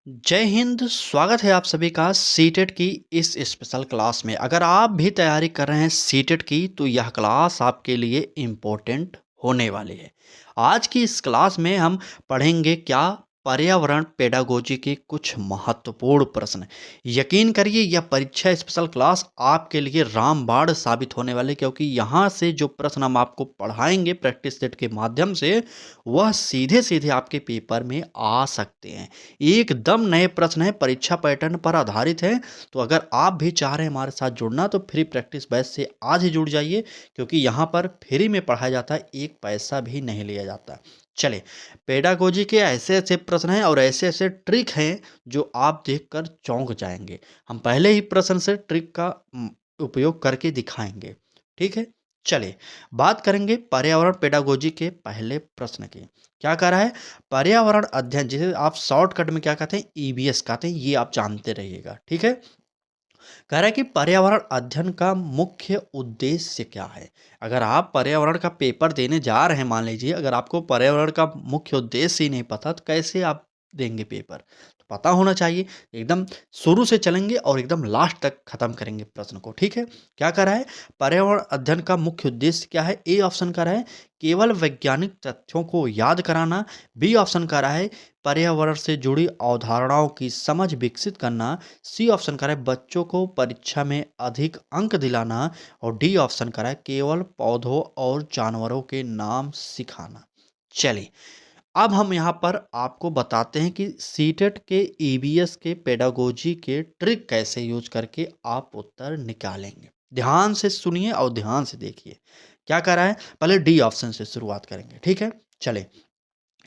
जय हिंद। स्वागत है आप सभी का सीटेट की इस स्पेशल क्लास में। अगर आप भी तैयारी कर रहे हैं सीटेट की तो यह क्लास आपके लिए इम्पोर्टेंट होने वाली है। आज की इस क्लास में हम पढ़ेंगे क्या पर्यावरण पेडागोजी के कुछ महत्वपूर्ण प्रश्न। यकीन करिए यह परीक्षा स्पेशल क्लास आपके लिए रामबाण साबित होने वाले, क्योंकि यहाँ से जो प्रश्न हम आपको पढ़ाएंगे प्रैक्टिस सेट के माध्यम से वह सीधे सीधे आपके पेपर में आ सकते हैं। एकदम नए प्रश्न है, परीक्षा पैटर्न पर आधारित है। तो अगर आप भी चाह रहे हैं हमारे साथ जुड़ना तो फ्री प्रैक्टिस बैच से आज ही जुड़ जाइए, क्योंकि यहाँ पर फ्री में पढ़ाया जाता है, एक पैसा भी नहीं लिया जाता। चले, पेडागोजी के ऐसे ऐसे प्रश्न हैं और ऐसे ऐसे ट्रिक हैं जो आप देखकर चौंक जाएंगे। हम पहले ही प्रश्न से ट्रिक का उपयोग करके दिखाएंगे। ठीक है, चलिए बात करेंगे पर्यावरण पेडागोजी के पहले प्रश्न की। क्या कह रहा है? पर्यावरण अध्ययन, जिसे आप शॉर्टकट में क्या कहते हैं, ईबीएस कहते हैं, ये आप जानते रहिएगा। ठीक है, कह रहा है कि पर्यावरण अध्ययन का मुख्य उद्देश्य क्या है। अगर आप पर्यावरण का पेपर देने जा रहे हैं, मान लीजिए अगर आपको पर्यावरण का मुख्य उद्देश्य ही नहीं पता तो कैसे आप देंगे पेपर? तो पता होना चाहिए। एकदम शुरू से चलेंगे और एकदम लास्ट तक खत्म करेंगे प्रश्न को। ठीक है, क्या कर रहा है? पर्यावरण अध्ययन का मुख्य उद्देश्य क्या है? ए ऑप्शन का रहा है केवल वैज्ञानिक तथ्यों को याद कराना। बी ऑप्शन का रहा है पर्यावरण से जुड़ी अवधारणाओं की समझ विकसित करना। सी ऑप्शन करा है बच्चों को परीक्षा में अधिक अंक दिलाना। और डी ऑप्शन करा है केवल पौधों और जानवरों के नाम सिखाना। चलिए, अब हम यहाँ पर आपको बताते हैं कि सीटेट के ईबीएस के पेडागोजी के ट्रिक कैसे यूज करके आप उत्तर निकालेंगे। ध्यान से सुनिए और ध्यान से देखिए क्या कर रहा है। पहले डी ऑप्शन से शुरुआत करेंगे। ठीक है, चले,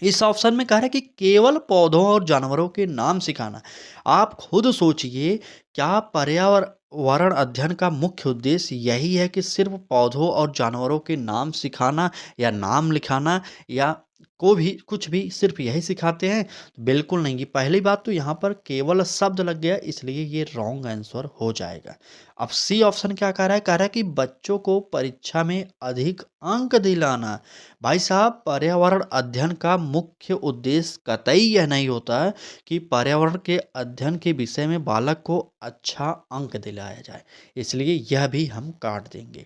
इस ऑप्शन में कह रहा है कि केवल पौधों और जानवरों के नाम सिखाना। आप खुद सोचिए, क्या पर्यावरण अध्ययन का मुख्य उद्देश्य यही है कि सिर्फ पौधों और जानवरों के नाम सिखाना या नाम लिखाना, या को भी कुछ भी सिर्फ यही सिखाते हैं? बिल्कुल नहीं। पहली बात तो यहाँ पर केवल शब्द लग गया, इसलिए ये रॉन्ग आंसर हो जाएगा। अब सी ऑप्शन क्या कह रहा है? कह रहा है कि बच्चों को परीक्षा में अधिक अंक दिलाना। भाई साहब, पर्यावरण अध्ययन का मुख्य उद्देश्य कतई यह नहीं होता है कि पर्यावरण के अध्ययन के विषय में बालक को अच्छा अंक दिलाया जाए, इसलिए यह भी हम काट देंगे।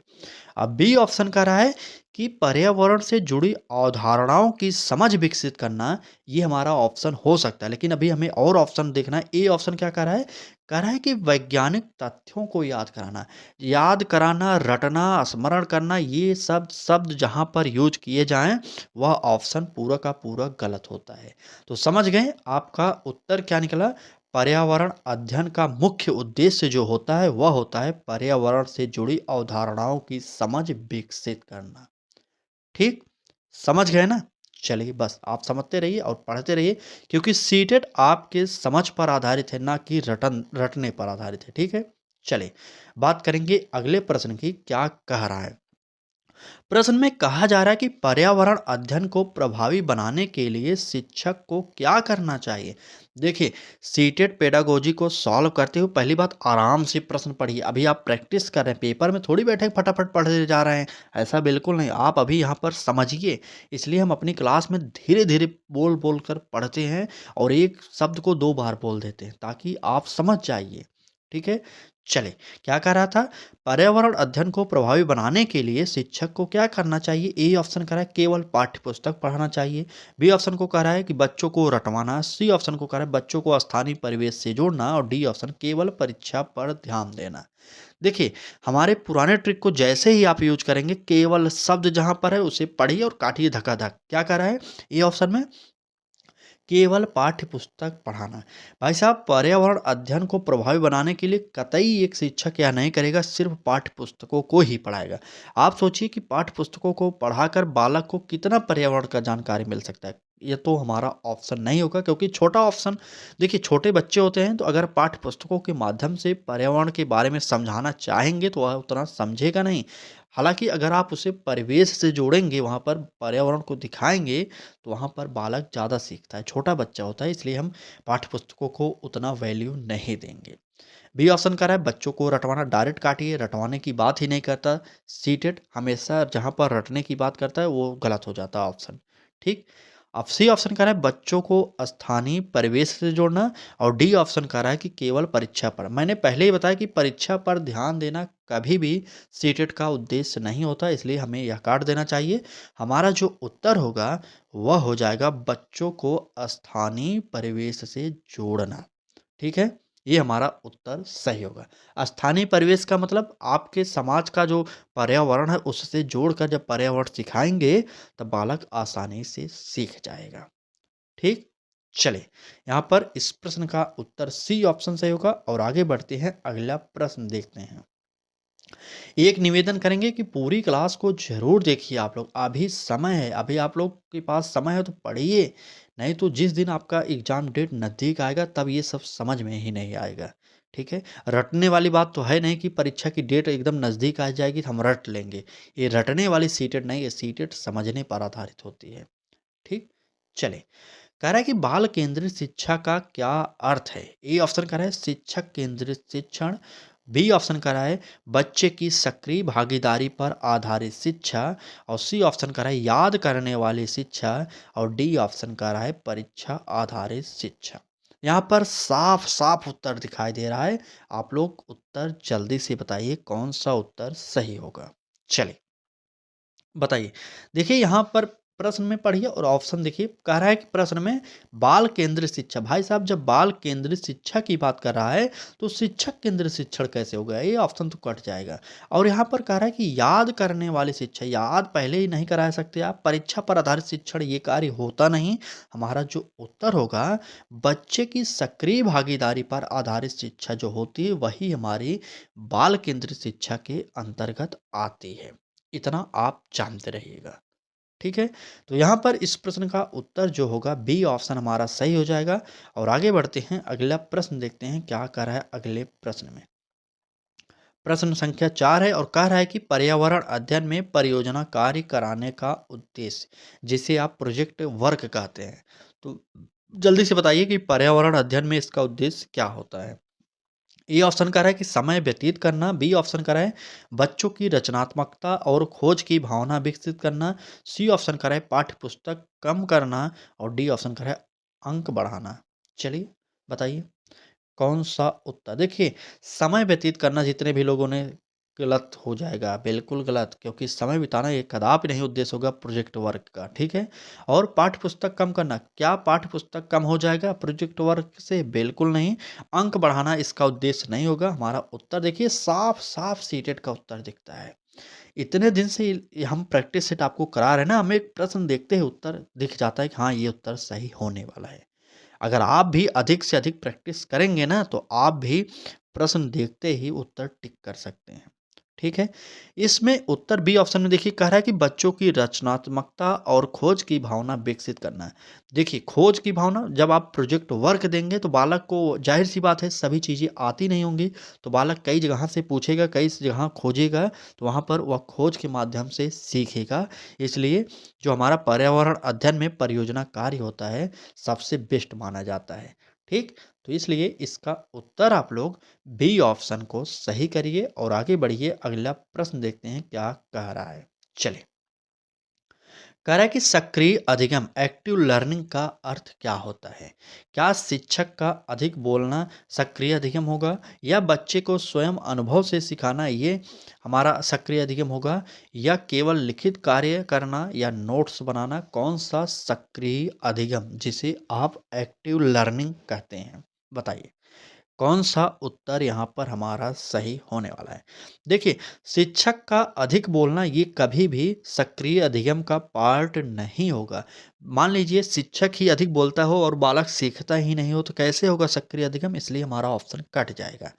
अब बी ऑप्शन का रहा है कि पर्यावरण से जुड़ी अवधारणाओं की समझ विकसित करना। ये हमारा ऑप्शन हो सकता है, लेकिन अभी हमें और ऑप्शन देखना है। ए ऑप्शन क्या कह रहा है? कह रहा है कि वैज्ञानिक तथ्यों को याद कराना। याद कराना, रटना, स्मरण करना, ये सब शब्द जहाँ पर यूज किए जाएं वह ऑप्शन पूरा का पूरा गलत होता है। तो समझ गए आपका उत्तर क्या निकला? पर्यावरण अध्ययन का मुख्य उद्देश्य जो होता है वह होता है पर्यावरण से जुड़ी अवधारणाओं की समझ विकसित करना। ठीक, समझ गए ना? चलिए, बस आप समझते रहिए और पढ़ते रहिए, क्योंकि सीटेट आपके समझ पर आधारित है, ना कि रटने पर आधारित है। ठीक है, चलिए बात करेंगे अगले प्रश्न की। क्या कह रहा है? प्रश्न में कहा जा रहा है कि पर्यावरण अध्ययन को प्रभावी बनाने के लिए शिक्षक को क्या करना चाहिए। देखिए, सीटेट पेडागोजी को सॉल्व करते हुए पहली बात आराम से प्रश्न पढ़िए। अभी आप प्रैक्टिस कर रहे हैं, पेपर में थोड़ी बैठे फटाफट पढ़ते जा रहे हैं, ऐसा बिल्कुल नहीं। आप अभी यहाँ पर समझिए, इसलिए हम अपनी क्लास में धीरे धीरे बोल बोल कर पढ़ते हैं और एक शब्द को दो बार बोल देते हैं ताकि आप समझ जाइए। ठीक है, चले, क्या कह रहा था? पर्यावरण अध्ययन को प्रभावी बनाने के लिए शिक्षक को क्या करना चाहिए? ए ऑप्शन कह रहा है केवल पाठ्य पुस्तक पढ़ाना चाहिए। बी ऑप्शन को कह रहा है कि बच्चों को रटवाना। सी ऑप्शन को कह रहा है बच्चों को स्थानीय परिवेश से जोड़ना। और डी ऑप्शन केवल परीक्षा पर ध्यान देना। देखिए, हमारे पुराने ट्रिक को जैसे ही आप यूज करेंगे, केवल शब्द जहां पर है उसे पढ़िए और काटिए धक्का-धक। क्या कह रहा है ए ऑप्शन में? केवल पाठ्य पुस्तक पढ़ाना। भाई साहब, पर्यावरण अध्ययन को प्रभावी बनाने के लिए कतई एक शिक्षक यह नहीं करेगा सिर्फ पाठ्य पुस्तकों को ही पढ़ाएगा। आप सोचिए कि पाठ्य पुस्तकों को पढ़ाकर बालक को कितना पर्यावरण का जानकारी मिल सकता है। ये तो हमारा ऑप्शन नहीं होगा, क्योंकि छोटा ऑप्शन। देखिए, छोटे बच्चे होते हैं तो अगर पाठ्य पुस्तकों के माध्यम से पर्यावरण के बारे में समझाना चाहेंगे तो वह उतना समझेगा नहीं। हालांकि अगर आप उसे परिवेश से जोड़ेंगे, वहाँ पर पर्यावरण को दिखाएंगे, तो वहाँ पर बालक ज़्यादा सीखता है। छोटा बच्चा होता है, इसलिए हम पाठ्य पुस्तकों को उतना वैल्यू नहीं देंगे। बी ऑप्शन कर रहा है बच्चों को रटवाना। डायरेक्ट काटिए, रटवाने की बात ही नहीं करता। सीटेड हमेशा जहाँ पर रटने की बात करता है वो गलत हो जाता है ऑप्शन। ठीक, अब सी ऑप्शन कह रहा है बच्चों को स्थानीय परिवेश से जोड़ना, और डी ऑप्शन कह रहा है कि केवल परीक्षा पर। मैंने पहले ही बताया कि परीक्षा पर ध्यान देना कभी भी सीटेट का उद्देश्य नहीं होता, इसलिए हमें यह काट देना चाहिए। हमारा जो उत्तर होगा वह हो जाएगा बच्चों को स्थानीय परिवेश से जोड़ना। ठीक है, ये हमारा उत्तर सही होगा। स्थानीय परिवेश का मतलब आपके समाज का जो पर्यावरण है उससे जोड़कर जब पर्यावरण सिखाएंगे तब बालक आसानी से सीख जाएगा। ठीक, चलिए यहाँ पर इस प्रश्न का उत्तर सी ऑप्शन सही होगा। और आगे बढ़ते हैं, अगला प्रश्न देखते हैं। एक निवेदन करेंगे कि पूरी क्लास को ज़रूर देखिए आप लोग, अभी समय है, अभी आप लोग के पास समय है तो पढ़िए, नहीं तो जिस दिन आपका एग्ज़ाम डेट नज़दीक आएगा तब ये सब समझ में ही नहीं आएगा। ठीक है? रटने वाली बात तो है नहीं कि परीक्षा की डेट एकदम नज़दीक आ जाएगी तो हम रट लेंगे। ये रटने वाली सीटेट नहीं है, सीटेट समझने पर आधारित होती है। ठीक? चलिए, कह रहा है कि बाल केंद्रित शिक्षा का क्या अर्थ है? ए ऑप्शन कह रहा है शिक्षक केंद्रित शिक्षण, बी ऑप्शन कह रहा है बच्चे की सक्रिय भागीदारी पर आधारित शिक्षा, और सी ऑप्शन कह रहा है याद करने वाली शिक्षा, और डी ऑप्शन कह रहा है परीक्षा आधारित शिक्षा। यहाँ पर साफ साफ उत्तर दिखाई दे रहा है। आप लोग उत्तर जल्दी से बताइए कौन सा उत्तर सही होगा। चलिए बताइए। देखिए यहाँ पर प्रश्न में पढ़िए और ऑप्शन देखिए, कह रहा है कि प्रश्न में बाल केंद्रित शिक्षा। भाई साहब जब बाल केंद्रित शिक्षा की बात कर रहा है तो शिक्षक केंद्रित शिक्षण कैसे होगा? ये ऑप्शन तो कट जाएगा। और यहाँ पर कह रहा है कि याद करने वाली शिक्षा, याद पहले ही नहीं करा सकते आप, परीक्षा पर आधारित शिक्षण ये कार्य होता नहीं। हमारा जो उत्तर होगा बच्चे की सक्रिय भागीदारी पर आधारित शिक्षा जो होती है वही हमारी बाल केंद्रित शिक्षा के अंतर्गत आती है। इतना आप जानते रहिएगा। ठीक है, तो यहाँ पर इस प्रश्न का उत्तर जो होगा बी ऑप्शन हमारा सही हो जाएगा। और आगे बढ़ते हैं, अगला प्रश्न देखते हैं क्या कर रहा है अगले प्रश्न में। प्रश्न संख्या 4 है और कह रहा है कि पर्यावरण अध्ययन में परियोजना कार्य कराने का उद्देश्य, जिसे आप प्रोजेक्ट वर्क कहते हैं। तो जल्दी से बताइए कि पर्यावरण अध्ययन में इसका उद्देश्य क्या होता है? ए ऑप्शन कह रहा है कि समय व्यतीत करना, बी ऑप्शन कह रहा है बच्चों की रचनात्मकता और खोज की भावना विकसित करना, सी ऑप्शन कह रहा है पाठ्य पुस्तक कम करना, और डी ऑप्शन कह रहा है अंक बढ़ाना। चलिए बताइए कौन सा उत्तर? देखिए, समय व्यतीत करना जितने भी लोगों ने गलत हो जाएगा, बिल्कुल गलत, क्योंकि समय बिताना ये कदापि नहीं उद्देश्य होगा प्रोजेक्ट वर्क का। ठीक है, और पाठ्य पुस्तक कम करना, क्या पाठ्य पुस्तक कम हो जाएगा प्रोजेक्ट वर्क से? बिल्कुल नहीं। अंक बढ़ाना इसका उद्देश्य नहीं होगा। हमारा उत्तर देखिए साफ साफ सीटेट का उत्तर दिखता है। इतने दिन से हम प्रैक्टिस सेट आपको करा रहे हैं ना, हमें एक प्रश्न देखते ही उत्तर दिख जाता है कि हाँ ये उत्तर सही होने वाला है। अगर आप भी अधिक से अधिक प्रैक्टिस करेंगे ना तो आप भी प्रश्न देखते ही उत्तर टिक कर सकते हैं। ठीक है, इसमें उत्तर बी ऑप्शन में देखिए कह रहा है कि बच्चों की रचनात्मकता और खोज की भावना विकसित करना है। देखिए खोज की भावना, जब आप प्रोजेक्ट वर्क देंगे तो बालक को जाहिर सी बात है सभी चीज़ें आती नहीं होंगी, तो बालक कई जगह से पूछेगा, कई जगह खोजेगा, तो वहाँ पर वह खोज के माध्यम से सीखेगा। इसलिए जो हमारा पर्यावरण अध्ययन में परियोजना कार्य होता है सबसे बेस्ट माना जाता है। ठीक, तो इसलिए इसका उत्तर आप लोग बी ऑप्शन को सही करिए और आगे बढ़िए। अगला प्रश्न देखते हैं क्या कह रहा है। चलिए, कह रहा है कि सक्रिय अधिगम एक्टिव लर्निंग का अर्थ क्या होता है? क्या शिक्षक का अधिक बोलना सक्रिय अधिगम होगा, या बच्चे को स्वयं अनुभव से सिखाना ये हमारा सक्रिय अधिगम होगा, या केवल लिखित कार्य करना या नोट्स बनाना? कौन सा सक्रिय अधिगम जिसे आप एक्टिव लर्निंग कहते हैं, बताइए कौन सा उत्तर यहाँ पर हमारा सही होने वाला है? देखिए, शिक्षक का अधिक बोलना ये कभी भी सक्रिय अधिगम का पार्ट नहीं होगा। मान लीजिए शिक्षक ही अधिक बोलता हो और बालक सीखता ही नहीं हो तो कैसे होगा सक्रिय अधिगम? इसलिए हमारा ऑप्शन कट जाएगा।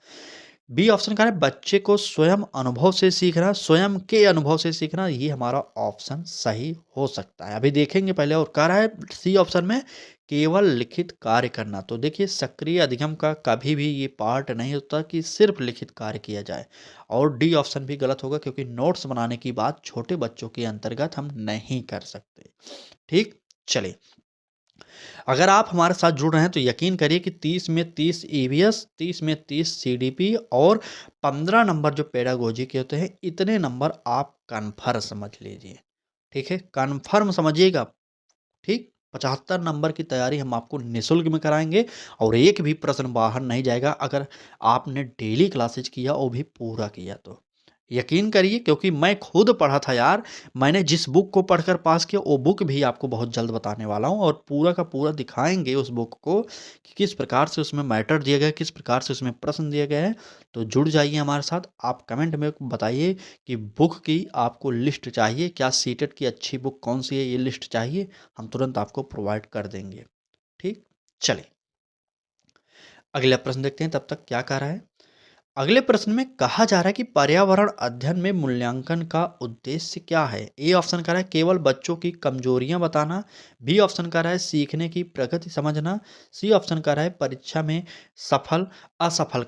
बी ऑप्शन कह रहा है बच्चे को स्वयं अनुभव से सीखना, स्वयं के अनुभव से सीखना, ये हमारा ऑप्शन सही हो सकता है। अभी देखेंगे पहले। और कह रहा है सी ऑप्शन में केवल लिखित कार्य करना। तो देखिए सक्रिय अधिगम का कभी भी ये पार्ट नहीं होता कि सिर्फ लिखित कार्य किया जाए। और डी ऑप्शन भी गलत होगा क्योंकि नोट्स बनाने की बात छोटे बच्चों के अंतर्गत हम नहीं कर सकते। ठीक, चलिए, अगर आप हमारे साथ जुड़ रहे हैं तो यकीन करिए कि 30 में 30 ईवीएस, 30 में 30 सीडीपी और 15 नंबर जो पेडागोजी के होते हैं, इतने नंबर आप कन्फर्म समझ लीजिए। ठीक है, कन्फर्म समझिएगा। ठीक, 75 नंबर की तैयारी हम आपको निःशुल्क में कराएँगे और एक भी प्रश्न बाहर नहीं जाएगा अगर आपने डेली क्लासेज किया और भी पूरा किया तो। यकीन करिए क्योंकि मैं खुद पढ़ा था यार, मैंने जिस बुक को पढ़कर पास किया वो बुक भी आपको बहुत जल्द बताने वाला हूँ और पूरा का पूरा दिखाएँगे उस बुक को कि किस प्रकार से उसमें मैटर दिया गया है, किस प्रकार से उसमें प्रश्न दिए गए हैं। तो जुड़ जाइए हमारे साथ। आप कमेंट में बताइए कि बुक की आपको लिस्ट चाहिए, क्या सीटेट की अच्छी बुक कौन-सी है ये लिस्ट चाहिए, हम तुरंत आपको प्रोवाइड कर देंगे। ठीक? चलिए, अगला प्रश्न देखते हैं तब तक क्या कह रहा है। अगले प्रश्न में कहा जा रहा है कि पर्यावरण अध्ययन में मूल्यांकन का उद्देश्य क्या है? ए ऑप्शन कह रहा है केवल बच्चों की कमजोरियां बताना, बी ऑप्शन कह रहा है सीखने की प्रगति समझना, सी ऑप्शन कह रहा है परीक्षा में सफल असफल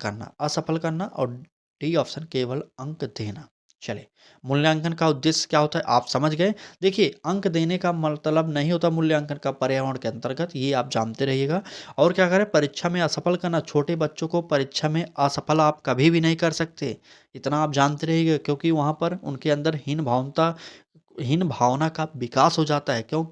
करना और डी ऑप्शन केवल अंक देना। चले, मूल्यांकन का उद्देश्य क्या होता है आप समझ गए। देखिए, अंक देने का मतलब नहीं होता मूल्यांकन का पर्यावरण के अंतर्गत, ये आप जानते रहिएगा। और क्या करें, परीक्षा में असफल करना, छोटे बच्चों को परीक्षा में असफल आप कभी भी नहीं कर सकते, इतना आप जानते रहिएगा क्योंकि वहाँ पर उनके अंदर हीन भावना का विकास हो जाता है। क्यों?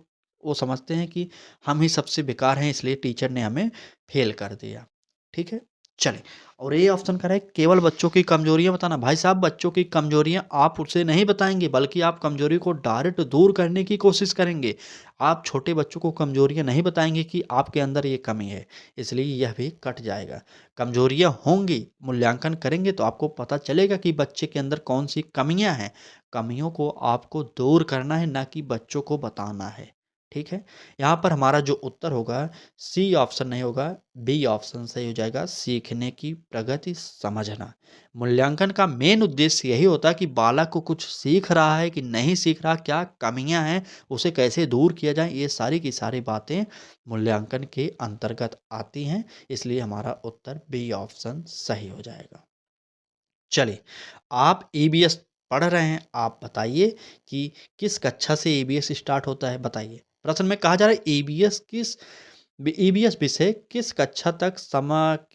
वो समझते हैं कि हम ही सबसे बेकार हैं इसलिए टीचर ने हमें फेल कर दिया। ठीक है? चलें, और ये ऑप्शन करें केवल बच्चों की कमजोरियाँ बताना। भाई साहब, बच्चों की कमजोरियाँ आप उसे नहीं बताएँगे बल्कि आप कमजोरी को डायरेक्ट दूर करने की कोशिश करेंगे। आप छोटे बच्चों को कमजोरियाँ नहीं बताएँगे कि आपके अंदर ये कमी है, इसलिए यह भी कट जाएगा। कमजोरियाँ होंगी, मूल्यांकन करेंगे तो आपको पता चलेगा कि बच्चे के अंदर कौन-सी कमियाँ हैं। कमियों को आपको दूर करना है, ना कि बच्चों को बताना है। ठीक है? यहाँ पर हमारा जो उत्तर होगा सी ऑप्शन नहीं होगा, बी ऑप्शन सही हो जाएगा, सीखने की प्रगति समझना। मूल्यांकन का मेन उद्देश्य यही होता है कि बालक को कुछ सीख रहा है कि नहीं सीख रहा, क्या कमियां हैं, उसे कैसे दूर किया जाए, ये सारी की सारी बातें मूल्यांकन के अंतर्गत आती हैं। इसलिए हमारा उत्तर बी ऑप्शन सही हो जाएगा। चलिए, आप ईबीएस पढ़ रहे हैं, आप बताइए कि किस कक्षा से ईबीएस स्टार्ट होता है, बताइए। प्रश्न में कहा जा रहा है ईबीएस विषय किस कक्षा तक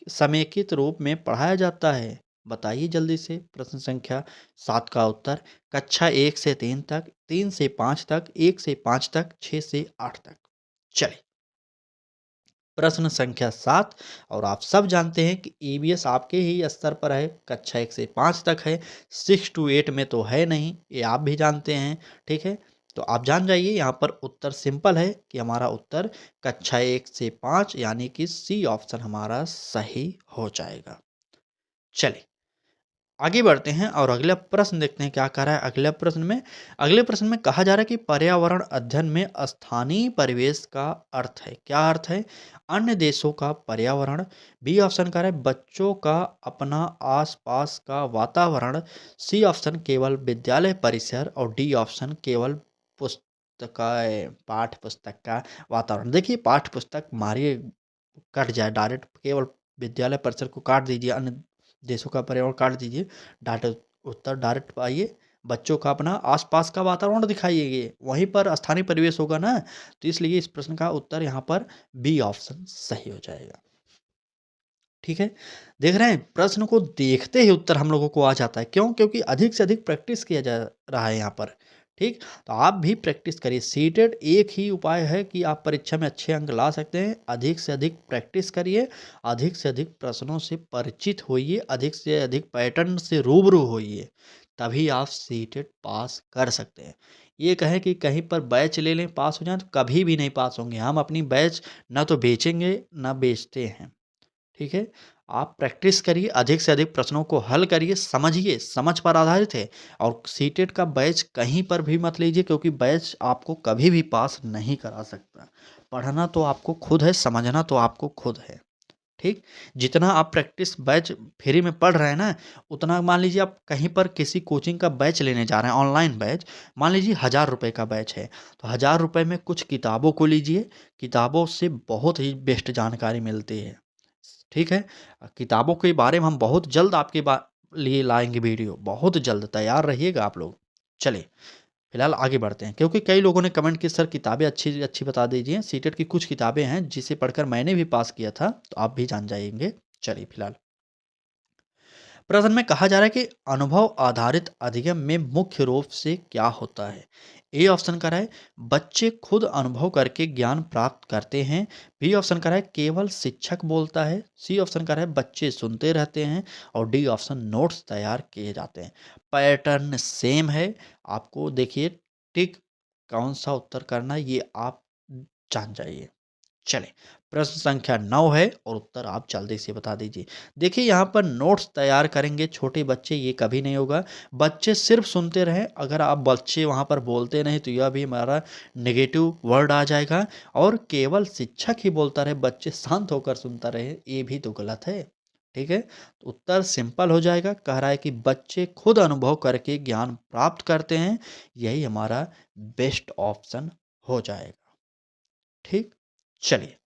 समेकित रूप में पढ़ाया जाता है? बताइए जल्दी से। प्रश्न संख्या 7 का उत्तर कक्षा 1 से 3 तक, 3 से 5 तक, 1 से 5 तक, 6 से 8 तक। चलिए, प्रश्न संख्या 7, और आप सब जानते हैं कि ईबीएस आपके ही स्तर पर है, कक्षा 1 से 5 तक है, 6 to 8 में तो है नहीं, ये आप भी जानते हैं। ठीक है? तो आप जान जाइए, यहाँ पर उत्तर सिंपल है कि हमारा उत्तर कक्षा 1 से 5 यानी कि सी ऑप्शन हमारा सही हो जाएगा। चलिए, आगे बढ़ते हैं और अगला प्रश्न देखते हैं क्या कह रहा है अगले प्रश्न में कहा जा रहा है कि पर्यावरण अध्ययन में स्थानीय परिवेश का अर्थ है। क्या अर्थ है? अन्य देशों का पर्यावरण, बी ऑप्शन कह रहा है बच्चों का अपना आसपास का वातावरण, सी ऑप्शन केवल विद्यालय परिसर और डी ऑप्शन केवल पाठ्य पुस्तक का वातावरण। देखिए, पाठ्य पुस्तक मारिए, कट जाए डायरेक्ट, केवल विद्यालय परिसर को काट दीजिए, अन्य देशों का पर्यावरण काट दीजिए, उत्तर डायरेक्ट पाइए। बच्चों का अपना आसपास का वातावरण दिखाइए, ये वहीं पर स्थानीय परिवेश होगा ना, तो इसलिए इस प्रश्न का उत्तर यहाँ पर बी ऑप्शन सही हो जाएगा। ठीक है? देख रहे हैं, प्रश्न को देखते ही उत्तर हम लोगों को आ जाता है। क्यों? क्योंकि अधिक से अधिक प्रैक्टिस किया जा रहा है यहाँ पर। ठीक? तो आप भी प्रैक्टिस करिए। सीटेट एक ही उपाय है कि आप परीक्षा में अच्छे अंक ला सकते हैं। अधिक से अधिक प्रैक्टिस करिए, अधिक से अधिक प्रश्नों से परिचित होइए, अधिक से अधिक पैटर्न से रूबरू होइए, तभी आप सीटेट पास कर सकते हैं। ये कहें कि कहीं पर बैच ले लें, पास हो जाएँ, तो कभी भी नहीं पास होंगे। हम अपनी बैच ना तो बेचेंगे, ना बेचते हैं। ठीक है? आप प्रैक्टिस करिए, अधिक से अधिक प्रश्नों को हल करिए, समझिए, समझ पर आधारित है। और सीटेट का बैच कहीं पर भी मत लीजिए क्योंकि बैच आपको कभी भी पास नहीं करा सकता। पढ़ना तो आपको खुद है, समझना तो आपको खुद है। ठीक? जितना आप प्रैक्टिस बैच फ्री में पढ़ रहे हैं ना, उतना मान लीजिए आप कहीं पर किसी कोचिंग का बैच लेने जा रहे हैं, ऑनलाइन बैच, मान लीजिए ₹1000 का बैच है, तो ₹1000 में कुछ किताबों को लीजिए, किताबों से बहुत ही बेस्ट जानकारी मिलती है। ठीक है? किताबों के बारे में हम बहुत जल्द आपके लिए लाएँगे वीडियो, बहुत जल्द, तैयार रहिएगा आप लोग। चलिए, फिलहाल आगे बढ़ते हैं क्योंकि कई लोगों ने कमेंट की सर किताबें अच्छी बता दीजिए। सीटेट की कुछ किताबें हैं जिसे पढ़कर मैंने भी पास किया था, तो आप भी जान जाएँगे। चलिए फिलहाल प्रश्न में कहा जा रहा है कि अनुभव आधारित अधिगम में मुख्य रूप से क्या होता है। ए ऑप्शन करा है बच्चे खुद अनुभव करके ज्ञान प्राप्त करते हैं। बी ऑप्शन करा है केवल शिक्षक बोलता है। सी ऑप्शन करा है बच्चे सुनते रहते हैं। और डी ऑप्शन नोट्स तैयार किए जाते हैं। पैटर्न सेम है। आपको देखिए टिक कौन सा उत्तर करना है ये आप जान जाइए। चलें, प्रश्न संख्या 9 है और उत्तर आप जल्दी से बता दीजिए। देखिए यहाँ पर नोट्स तैयार करेंगे छोटे बच्चे, ये कभी नहीं होगा। बच्चे सिर्फ सुनते रहें, अगर आप बच्चे वहाँ पर बोलते नहीं तो यह भी हमारा नेगेटिव वर्ड आ जाएगा। और केवल शिक्षक ही बोलता रहे, बच्चे शांत होकर सुनता रहे, ये भी तो गलत है। ठीक है, तो उत्तर सिंपल हो जाएगा। कह रहा है कि बच्चे खुद अनुभव करके ज्ञान प्राप्त करते हैं, यही हमारा बेस्ट ऑप्शन हो जाएगा। ठीक, चलिए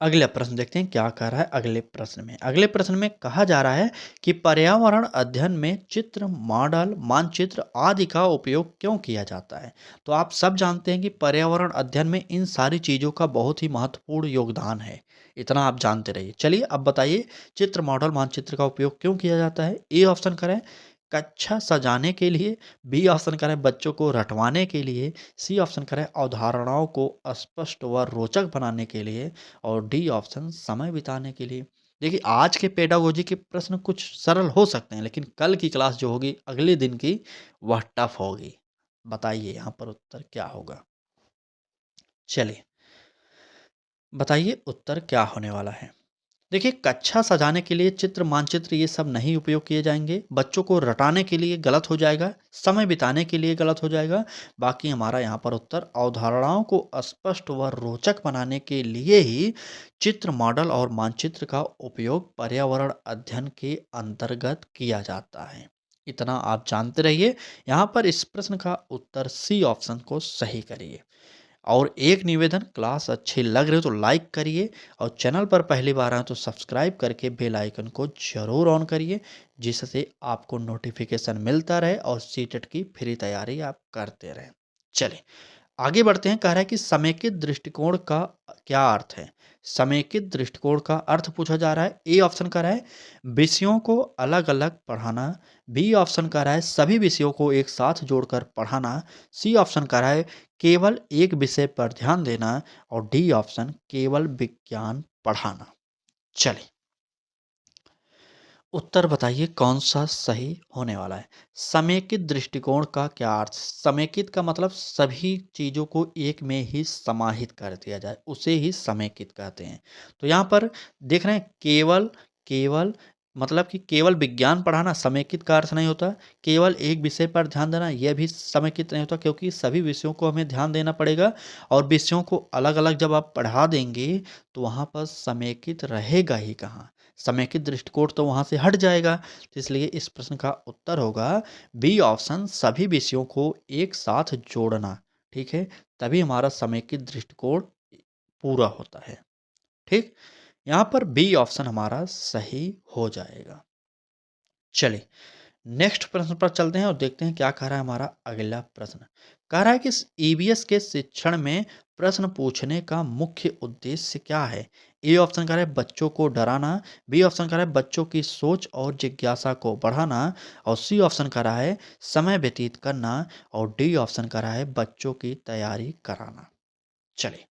अगला प्रश्न देखते हैं क्या कह रहा है अगले प्रश्न में। अगले प्रश्न में कहा जा रहा है कि पर्यावरण अध्ययन में चित्र, मॉडल, मानचित्र आदि का उपयोग क्यों किया जाता है। तो आप सब जानते हैं कि पर्यावरण अध्ययन में इन सारी चीज़ों का बहुत ही महत्वपूर्ण योगदान है। इतना आप जानते रहिए। चलिए अब बताइए चित्र, मॉडल, मानचित्र का उपयोग क्यों किया जाता है। ए ऑप्शन करें कक्षा सजाने के लिए। बी ऑप्शन करें बच्चों को रटवाने के लिए। सी ऑप्शन करें अवधारणाओं को स्पष्ट व रोचक बनाने के लिए। और डी ऑप्शन समय बिताने के लिए। देखिए आज के पेडागोजी के प्रश्न कुछ सरल हो सकते हैं, लेकिन कल की क्लास जो होगी अगले दिन की वह टफ होगी। बताइए यहाँ पर उत्तर क्या होगा। चलिए बताइए उत्तर क्या होने वाला है। देखिए कक्षा सजाने के लिए चित्र, मानचित्र ये सब नहीं उपयोग किए जाएंगे। बच्चों को रटाने के लिए गलत हो जाएगा। समय बिताने के लिए गलत हो जाएगा। बाकी हमारा यहाँ पर उत्तर अवधारणाओं को स्पष्ट व रोचक बनाने के लिए ही चित्र, मॉडल और मानचित्र का उपयोग पर्यावरण अध्ययन के अंतर्गत किया जाता है। इतना आप जानते रहिए। यहाँ पर इस प्रश्न का उत्तर सी ऑप्शन को सही करिए। और एक निवेदन, क्लास अच्छी लग रही हो तो लाइक करिए और चैनल पर पहली बार आए तो सब्सक्राइब करके बेल आइकन को ज़रूर ऑन करिए, जिससे आपको नोटिफिकेशन मिलता रहे और सीटेट की फ्री तैयारी आप करते रहें। चलिए आगे बढ़ते हैं। कह रहा है कि समेकित दृष्टिकोण का क्या अर्थ है। समेकित दृष्टिकोण का अर्थ पूछा जा रहा है। ए ऑप्शन कह रहा है विषयों को अलग अलग पढ़ाना। बी ऑप्शन कह रहा है सभी विषयों को एक साथ जोड़कर पढ़ाना। सी ऑप्शन कह रहा है केवल एक विषय पर ध्यान देना। और डी ऑप्शन केवल विज्ञान पढ़ाना। चलिए उत्तर बताइए कौन सा सही होने वाला है। समेकित दृष्टिकोण का क्या अर्थ। समेकित का मतलब सभी चीज़ों को एक में ही समाहित कर दिया जाए, उसे ही समेकित कहते हैं। तो यहाँ पर देख रहे हैं केवल, केवल मतलब कि केवल विज्ञान पढ़ाना समेकित का अर्थ नहीं होता। केवल एक विषय पर ध्यान देना यह भी समेकित नहीं होता, क्योंकि सभी विषयों को हमें ध्यान देना पड़ेगा। और विषयों को अलग अलग जब आप पढ़ा देंगे तो वहाँ पर समेकित रहेगा ही कहाँ। समेकित दृष्टिकोण तो वहाँ से हट जाएगा। तो इसलिए इस प्रश्न का उत्तर होगा बी ऑप्शन सभी विषयों को एक साथ जोड़ना। ठीक है, तभी हमारा समेकित दृष्टिकोण पूरा होता है। ठीक, यहाँ पर बी ऑप्शन हमारा सही हो जाएगा। चलिए नेक्स्ट प्रश्न पर चलते हैं और देखते हैं क्या कह रहा है हमारा अगला प्रश्न। कह रहा है कि ईवीएस के शिक्षण में प्रश्न पूछने का मुख्य उद्देश्य क्या है। ए ऑप्शन कह रहा है बच्चों को डराना। बी ऑप्शन कह रहा है बच्चों की सोच और जिज्ञासा को बढ़ाना। और सी ऑप्शन कह रहा है समय व्यतीत करना। और डी ऑप्शन कह रहा है बच्चों की तैयारी कराना। चलिए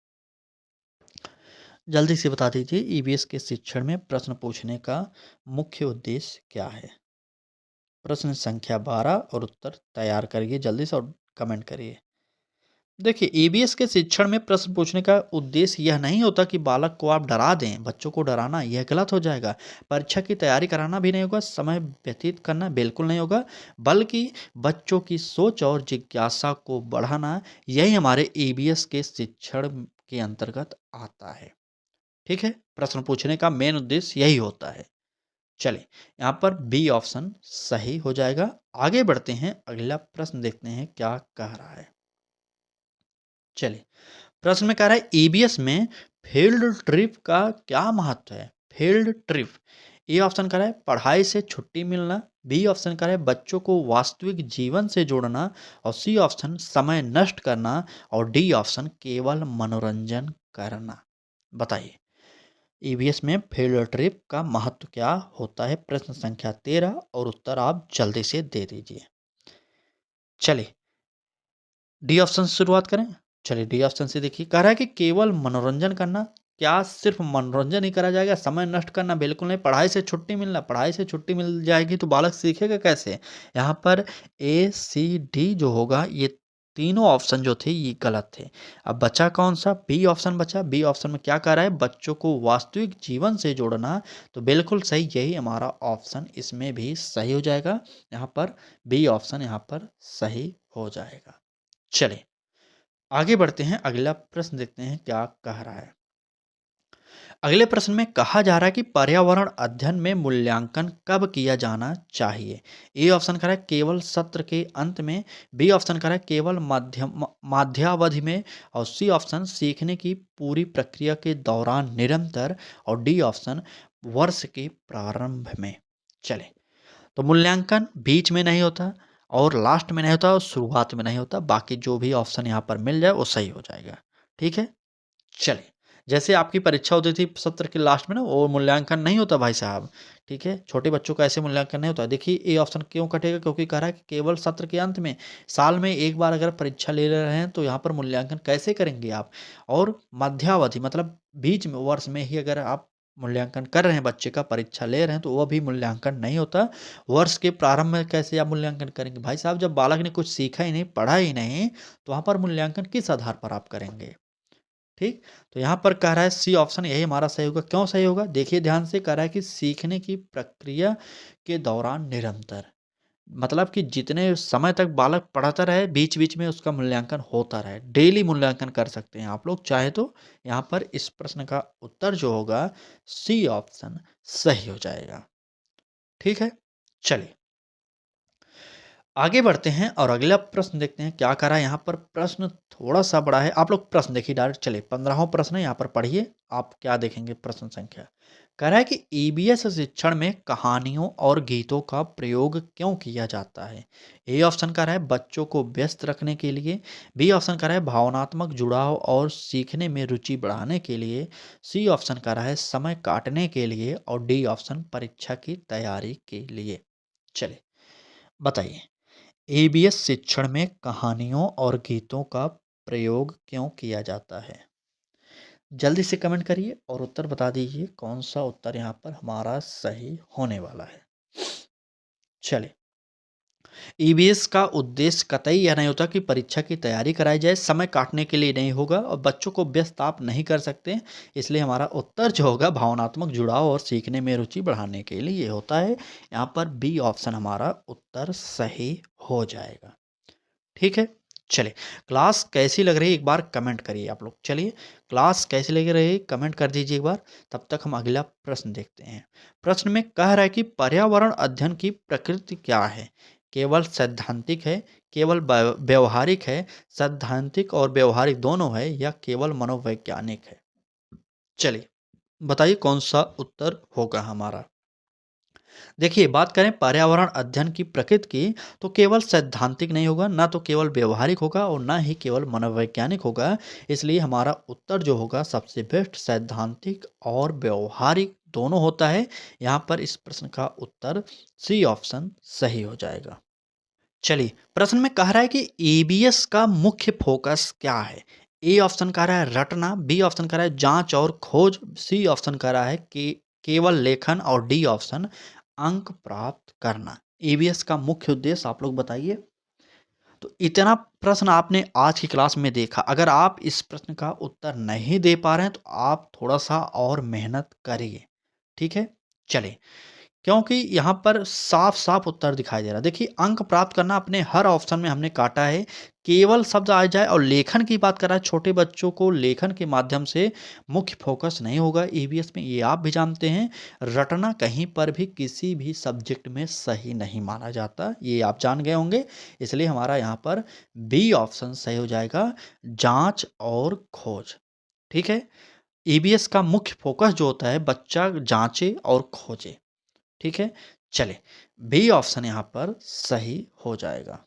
जल्दी से बता दीजिए ईवीएस के शिक्षण में प्रश्न पूछने का मुख्य उद्देश्य क्या है। प्रश्न संख्या 12 और उत्तर तैयार करिए जल्दी से और कमेंट करिए। देखिए ईवीएस के शिक्षण में प्रश्न पूछने का उद्देश्य यह नहीं होता कि बालक को आप डरा दें। बच्चों को डराना यह गलत हो जाएगा। परीक्षा की तैयारी कराना भी नहीं होगा। समय व्यतीत करना बिल्कुल नहीं होगा। बल्कि बच्चों की सोच और जिज्ञासा को बढ़ाना, यही हमारे ईवीएस के शिक्षण के अंतर्गत आता है। ठीक है, प्रश्न पूछने का मेन उद्देश्य यही होता है। चलिए यहाँ पर बी ऑप्शन सही हो जाएगा। आगे बढ़ते हैं, अगला प्रश्न देखते हैं क्या कह रहा है। चलिए प्रश्न में कह रहा है ईबीएस में फील्ड ट्रिप का क्या महत्व है। फील्ड ट्रिप, ए ऑप्शन कह रहा है पढ़ाई से छुट्टी मिलना। बी ऑप्शन कह रहा है बच्चों को वास्तविक जीवन से जोड़ना। और सी ऑप्शन समय नष्ट करना। और डी ऑप्शन केवल मनोरंजन करना। बताइए ईवीएस में फील्ड ट्रिप का महत्व क्या होता है? प्रश्न संख्या 13 और उत्तर आप जल्दी से दे दीजिए। चलिए डी ऑप्शन से शुरुआत करें। चलिए डी ऑप्शन से देखिए, कह रहा है कि केवल मनोरंजन करना। क्या सिर्फ मनोरंजन ही करा जाएगा? समय नष्ट करना बिल्कुल नहीं। पढ़ाई से छुट्टी मिलना, पढ़ाई से छुट्टी मिल जाएगी तो बालक सीखेगा कैसे? यहाँ पर ए सी डी जो होगा, ये तीनों ऑप्शन जो थे ये गलत थे। अब बचा कौन सा? बी ऑप्शन बचा। बी ऑप्शन में क्या कह रहा है? बच्चों को वास्तविक जीवन से जोड़ना। तो बिल्कुल सही, यही हमारा ऑप्शन इसमें भी सही हो जाएगा। यहाँ पर बी ऑप्शन यहाँ पर सही हो जाएगा। चलिए आगे बढ़ते हैं, अगला प्रश्न देखते हैं क्या कह रहा है। अगले प्रश्न में कहा जा रहा है कि पर्यावरण अध्ययन में मूल्यांकन कब किया जाना चाहिए? ए ऑप्शन कह रहा है केवल सत्र के अंत में, बी ऑप्शन कह रहा है केवल माध्यावधि में, और सी ऑप्शन सीखने की पूरी प्रक्रिया के दौरान निरंतर, और डी ऑप्शन वर्ष के प्रारंभ में। चले तो मूल्यांकन बीच में नहीं होता, और लास्ट में नहीं होता, और शुरुआत में नहीं होता। बाकी जो भी ऑप्शन यहाँ पर मिल जाए वो सही हो जाएगा। ठीक है, चलिए जैसे आपकी परीक्षा होती थी सत्र के लास्ट में ना, वो मूल्यांकन नहीं होता भाई साहब। ठीक है, छोटे बच्चों का ऐसे मूल्यांकन नहीं होता। देखिए ए ऑप्शन क्यों कटेगा? क्योंकि कह रहा है कि केवल सत्र के अंत में, साल में एक बार अगर परीक्षा ले रहे हैं तो यहाँ पर मूल्यांकन कैसे करेंगे आप? और मध्यावधि मतलब बीच में, वर्ष में ही अगर आप मूल्यांकन कर रहे हैं, बच्चे का परीक्षा ले रहे हैं, तो वह भी मूल्यांकन नहीं होता। वर्ष के प्रारंभ में कैसे आप मूल्यांकन करेंगे भाई साहब? जब बालक ने कुछ सीखा ही नहीं, पढ़ा ही नहीं, तो वहाँ पर मूल्यांकन किस आधार पर आप करेंगे? ठीक, तो यहाँ पर कह रहा है सी ऑप्शन यही हमारा सही होगा। क्यों सही होगा? देखिए ध्यान से, कह रहा है कि सीखने की प्रक्रिया के दौरान निरंतर, मतलब कि जितने समय तक बालक पढ़ाता रहे, बीच बीच में उसका मूल्यांकन होता रहे। डेली मूल्यांकन कर सकते हैं आप लोग चाहे तो। यहाँ पर इस प्रश्न का उत्तर जो होगा सी ऑप्शन सही हो जाएगा। ठीक है, चलिए आगे बढ़ते हैं और अगला प्रश्न देखते हैं क्या कह रहा है। यहाँ पर प्रश्न थोड़ा सा बड़ा है, आप लोग प्रश्न देखिए डायरेक्ट। चलिए 15वां प्रश्न है, यहाँ पर पढ़िए आप क्या देखेंगे। प्रश्न संख्या कह रहा है कि ईबीएस शिक्षण में कहानियों और गीतों का प्रयोग क्यों किया जाता है? ए ऑप्शन कह रहा है बच्चों को व्यस्त रखने के लिए, बी ऑप्शन कह रहा है भावनात्मक जुड़ाव और सीखने में रुचि बढ़ाने के लिए, सी ऑप्शन कह रहा है समय काटने के लिए, और डी ऑप्शन परीक्षा की तैयारी के लिए। चलिए बताइए, ईबीएस शिक्षण में कहानियों और गीतों का प्रयोग क्यों किया जाता है? जल्दी से कमेंट करिए और उत्तर बता दीजिए कौन सा उत्तर यहाँ पर हमारा सही होने वाला है। चलिए ईबीएस का उद्देश्य कतई यह नहीं होता कि परीक्षा की तैयारी कराई जाए, समय काटने के लिए नहीं होगा, और बच्चों को व्यस्त आप नहीं कर सकते। इसलिए हमारा उत्तर जो होगा भावनात्मक जुड़ाव और सीखने में रुचि बढ़ाने के लिए होता है। यहाँ पर बी ऑप्शन हमारा उत्तर सही हो जाएगा। ठीक है, चलिए क्लास कैसी लग रही है एक बार कमेंट करिए आप लोग। चलिए क्लास कैसी लग रही है कमेंट कर दीजिए एक बार। तब तक हम अगला प्रश्न देखते हैं। प्रश्न में कह रहा है कि पर्यावरण अध्ययन की प्रकृति क्या है? केवल सैद्धांतिक है, केवल व्यवहारिक है, सैद्धांतिक और व्यवहारिक दोनों है, या केवल मनोवैज्ञानिक है? चलिए बताइए कौन सा उत्तर होगा हमारा। देखिए बात करें पर्यावरण अध्ययन की प्रकृति की, तो केवल सैद्धांतिक नहीं होगा, ना तो केवल व्यवहारिक होगा, और ना ही केवल मनोवैज्ञानिक होगा। इसलिए हमारा उत्तर जो होगा सबसे बेस्ट सैद्धांतिक और व्यवहारिक दोनों होता है। यहाँ पर इस प्रश्न का उत्तर सी ऑप्शन सही हो जाएगा। चलिए प्रश्न में कह रहा है कि ईबीएस का मुख्य फोकस क्या है? ए ऑप्शन कह रहा है रटना, बी ऑप्शन कह रहा है जांच और खोज, सी ऑप्शन कह रहा है कि केवल लेखन, और डी ऑप्शन अंक प्राप्त करना। ईबीएस का मुख्य उद्देश्य आप लोग बताइए। तो इतना प्रश्न आपने आज की क्लास में देखा। अगर आप इस प्रश्न का उत्तर नहीं दे पा रहे हैं तो आप थोड़ा सा और मेहनत करिए। ठीक है, चलिए क्योंकि यहाँ पर साफ-साफ उत्तर दिखाई दे रहा है। देखिए अंक प्राप्त करना अपने हर ऑप्शन में हमने काटा है। केवल शब्द आ जाए और लेखन की बात कर रहा है, छोटे बच्चों को लेखन के माध्यम से मुख्य फ़ोकस नहीं होगा ईवीएस में, ये आप भी जानते हैं। रटना कहीं पर भी किसी भी सब्जेक्ट में सही नहीं माना जाता, ये आप जान गए होंगे। इसलिए हमारा यहाँ पर बी ऑप्शन सही हो जाएगा, जाँच और खोज। ठीक है? ईवीएस का मुख्य फ़ोकस जो होता है बच्चा जाँचे और खोजे। ठीक है, चलिए बी ऑप्शन यहाँ पर सही हो जाएगा।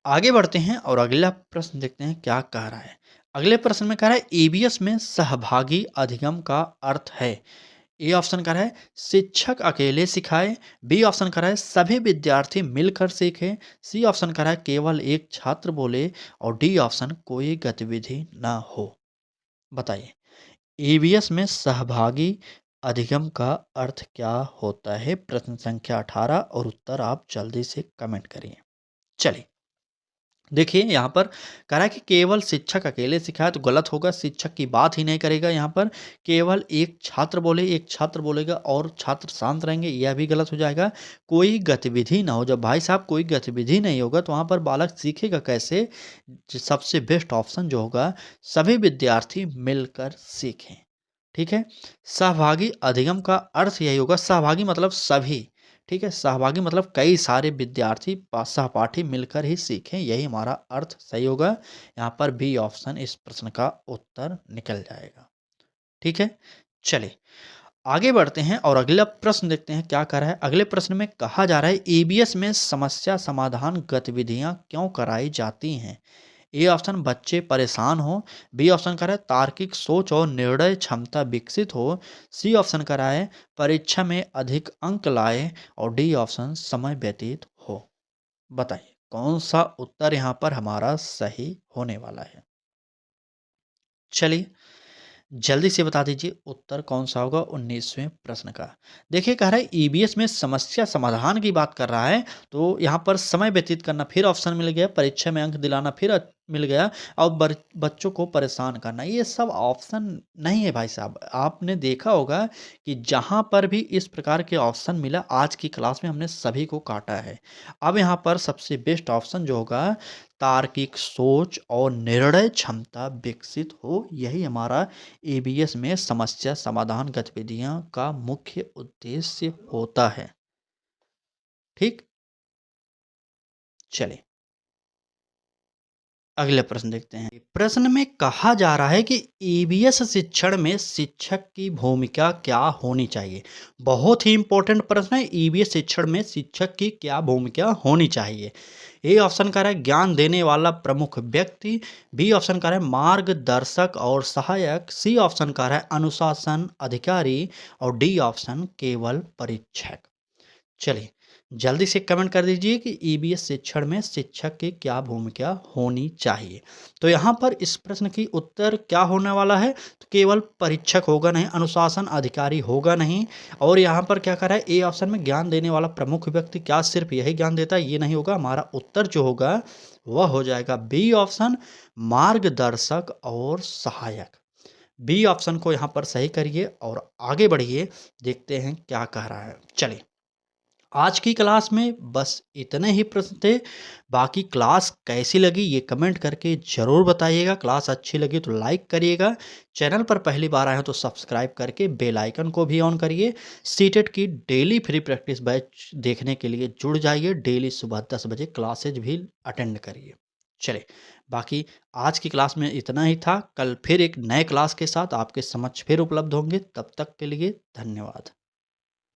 आगे बढ़ते हैं और अगला प्रश्न देखते हैं क्या कह रहा है। अगले प्रश्न में कह रहा है ईवीएस में सहभागी अधिगम का अर्थ है। ए ऑप्शन कर रहा है शिक्षक अकेले सिखाए, बी ऑप्शन कर रहा है सभी विद्यार्थी मिलकर सीखें, सी ऑप्शन कर रहा है केवल एक छात्र बोले और डी ऑप्शन कोई गतिविधि ना हो। बताइए ईवीएस में सहभागी अधिगम का अर्थ क्या होता है? प्रश्न संख्या 18 और उत्तर आप जल्दी से कमेंट करिए। चलिए देखिए यहाँ पर कह रहा है कि केवल शिक्षक अकेले सिखाए तो गलत होगा, शिक्षक की बात ही नहीं करेगा यहाँ पर। केवल एक छात्र बोले, एक छात्र बोलेगा और छात्र शांत रहेंगे, यह भी गलत हो जाएगा। कोई गतिविधि ना हो, जब भाई साहब कोई गतिविधि नहीं होगा तो वहाँ पर बालक सीखेगा कैसे? सबसे बेस्ट ऑप्शन जो होगा सभी विद्यार्थी मिलकर सीखें। ठीक है, सहभागी अधिगम का अर्थ यही होगा, सहभागी मतलब सभी। ठीक है, सहभागी मतलब कई सारे विद्यार्थी सहपाठी मिलकर ही सीखें, यही हमारा अर्थ सही होगा। यहाँ पर बी ऑप्शन इस प्रश्न का उत्तर निकल जाएगा। ठीक है, चलिए आगे बढ़ते हैं और अगला प्रश्न देखते हैं क्या कर रहा है। अगले प्रश्न में कहा जा रहा है ईबीएस में समस्या समाधान गतिविधियां क्यों कराई जाती हैं? ए ऑप्शन बच्चे परेशान हो, बी ऑप्शन कह रहा है तार्किक सोच और निर्णय क्षमता विकसित हो, सी ऑप्शन कह रहा है परीक्षा में अधिक अंक लाए और डी ऑप्शन समय व्यतीत हो। बताइए कौन सा उत्तर यहाँ पर हमारा सही होने वाला है? चलिए जल्दी से बता दीजिए उत्तर कौन सा होगा 19वें प्रश्न का। देखिए कह रहा है ईबीएस में समस्या समाधान की बात कर रहा है, तो यहाँ पर समय व्यतीत करना फिर ऑप्शन मिल गया, परीक्षा में अंक दिलाना फिर मिल गया और बच्चों को परेशान करना, ये सब ऑप्शन नहीं है भाई साहब। आपने देखा होगा कि जहाँ पर भी इस प्रकार के ऑप्शन मिला आज की क्लास में हमने सभी को काटा है। अब यहाँ पर सबसे बेस्ट ऑप्शन जो होगा तार्किक सोच और निर्णय क्षमता विकसित हो, यही हमारा ईबीएस में समस्या समाधान गतिविधियां का मुख्य उद्देश्य होता है। ठीक, चलिए अगले प्रश्न देखते हैं। प्रश्न में कहा जा रहा है कि ईबीएस शिक्षण में शिक्षक की भूमिका क्या होनी चाहिए? बहुत ही इंपॉर्टेंट प्रश्न है, ईबीएस शिक्षण में शिक्षक की क्या भूमिका होनी चाहिए? ए ऑप्शन कर रहा है ज्ञान देने वाला प्रमुख व्यक्ति, बी ऑप्शन कर रहा है मार्गदर्शक और सहायक, सी ऑप्शन कर रहा है अनुशासन अधिकारी और डी ऑप्शन केवल परीक्षक। चलिए जल्दी से कमेंट कर दीजिए कि ईबीएस शिक्षण में शिक्षक की क्या भूमिका होनी चाहिए। तो यहाँ पर इस प्रश्न की उत्तर क्या होने वाला है? तो केवल परीक्षक होगा नहीं, अनुशासन अधिकारी होगा नहीं, और यहाँ पर क्या कर रहा है ए ऑप्शन में ज्ञान देने वाला प्रमुख व्यक्ति, क्या सिर्फ यही ज्ञान देता है? ये नहीं होगा। हमारा उत्तर जो होगा वह हो जाएगा बी ऑप्शन मार्गदर्शक और सहायक। बी ऑप्शन को यहाँ पर सही करिए और आगे बढ़िए, देखते हैं क्या कह रहा है। चलिए आज की क्लास में बस इतने ही प्रश्न थे। बाकी क्लास कैसी लगी ये कमेंट करके ज़रूर बताइएगा। क्लास अच्छी लगी तो लाइक करिएगा, चैनल पर पहली बार आए हो तो सब्सक्राइब करके बेल आइकन को भी ऑन करिए। सीटेट की डेली फ्री प्रैक्टिस बैच देखने के लिए जुड़ जाइए, डेली सुबह 10 बजे क्लासेज भी अटेंड करिए। चले बाकी आज की क्लास में इतना ही था, कल फिर एक नए क्लास के साथ आपके समक्ष फिर उपलब्ध होंगे। तब तक के लिए धन्यवाद।